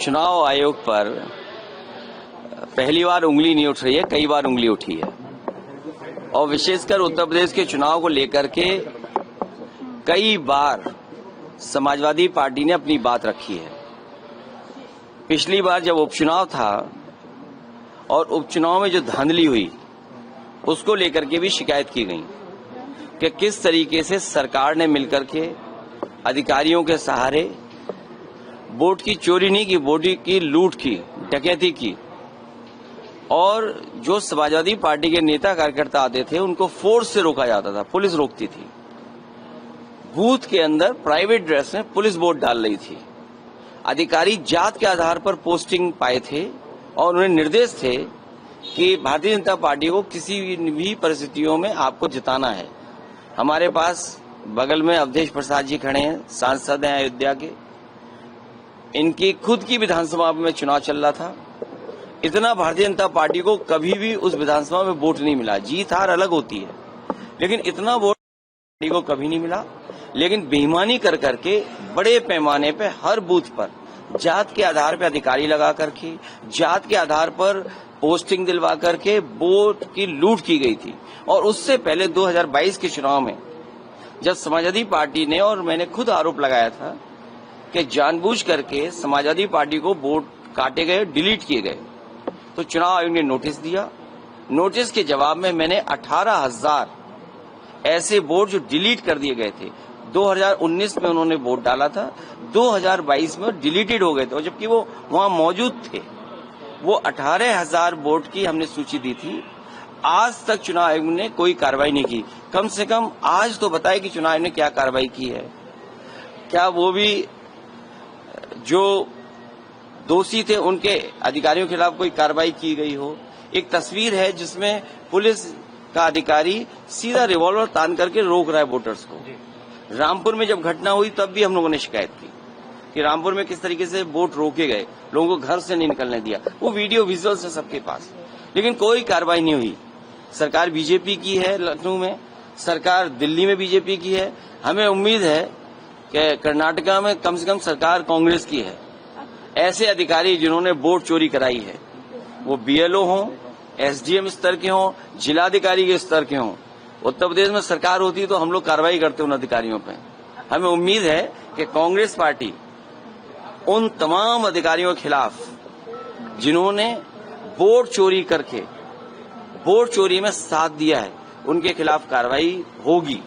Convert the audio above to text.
चुनाव आयोग पर पहली बार उंगली नहीं उठ रही है, कई बार उंगली उठी है और विशेषकर उत्तर प्रदेश के चुनाव को लेकर के कई बार समाजवादी पार्टी ने अपनी बात रखी है। पिछली बार जब उपचुनाव था और उपचुनाव में जो धांधली हुई उसको लेकर के भी शिकायत की गई कि किस तरीके से सरकार ने मिलकर के अधिकारियों के सहारे वोट की चोरी नहीं की, वोट की लूट की, डकैती की और जो समाजवादी पार्टी के नेता कार्यकर्ता आते थे उनको फोर्स से रोका जाता था, पुलिस रोकती थी। बूथ के अंदर प्राइवेट ड्रेस में पुलिस वोट डाल रही थी। अधिकारी जात के आधार पर पोस्टिंग पाए थे और उन्हें निर्देश थे कि भारतीय जनता पार्टी को किसी भी परिस्थितियों में आपको जिताना है। हमारे पास बगल में अवधेश प्रसाद जी खड़े हैं, सांसद हैं अयोध्या के। इनकी खुद की विधानसभा में चुनाव चल रहा था। इतना भारतीय जनता पार्टी को कभी भी उस विधानसभा में वोट नहीं मिला। जीत हार अलग होती है, लेकिन इतना वोट पार्टी को कभी नहीं मिला। लेकिन बेईमानी कर करके बड़े पैमाने पे हर बूथ पर जात के आधार पर अधिकारी लगा करके, जात के आधार पर पोस्टिंग दिलवा करके वोट की लूट की गई थी। और उससे पहले 2022 के चुनाव में जब समाजवादी पार्टी ने, और मैंने खुद आरोप लगाया था कि जानबूझ करके समाजवादी पार्टी को वोट काटे गए, डिलीट किए गए, तो चुनाव आयोग ने नोटिस दिया। नोटिस के जवाब में मैंने 18,000 ऐसे वोट जो डिलीट कर दिए गए थे, 2019 में उन्होंने वोट डाला था, 2022 में डिलीटेड हो गए थे, और जबकि वो वहां मौजूद थे। वो 18,000 वोट की हमने सूची दी थी। आज तक चुनाव आयोग ने कोई कार्रवाई नहीं की। कम से कम आज तो बताए कि चुनाव आयोग ने क्या कार्रवाई की है। क्या वो भी जो दोषी थे उनके अधिकारियों के खिलाफ कोई कार्रवाई की गई हो? एक तस्वीर है जिसमें पुलिस का अधिकारी सीधा रिवॉल्वर तान करके रोक रहा है वोटर्स को। रामपुर में जब घटना हुई तब भी हम लोगों ने शिकायत की कि रामपुर में किस तरीके से वोट रोके गए, लोगों को घर से नहीं निकलने दिया। वो वीडियो विजुअल्स है सबके पास, लेकिन कोई कार्रवाई नहीं हुई। सरकार बीजेपी की है लखनऊ में, सरकार दिल्ली में बीजेपी की है। हमें उम्मीद है कि कर्नाटका में कम से कम सरकार कांग्रेस की है। ऐसे अधिकारी जिन्होंने वोट चोरी कराई है, वो बीएलओ हों, एसडीएम स्तर के हों, जिलाधिकारी के स्तर के हों, उत्तर प्रदेश में सरकार होती तो हम लोग कार्रवाई करते उन अधिकारियों पे। हमें उम्मीद है कि कांग्रेस पार्टी उन तमाम अधिकारियों के खिलाफ जिन्होंने वोट चोरी करके वोट चोरी में साथ दिया है, उनके खिलाफ कार्रवाई होगी।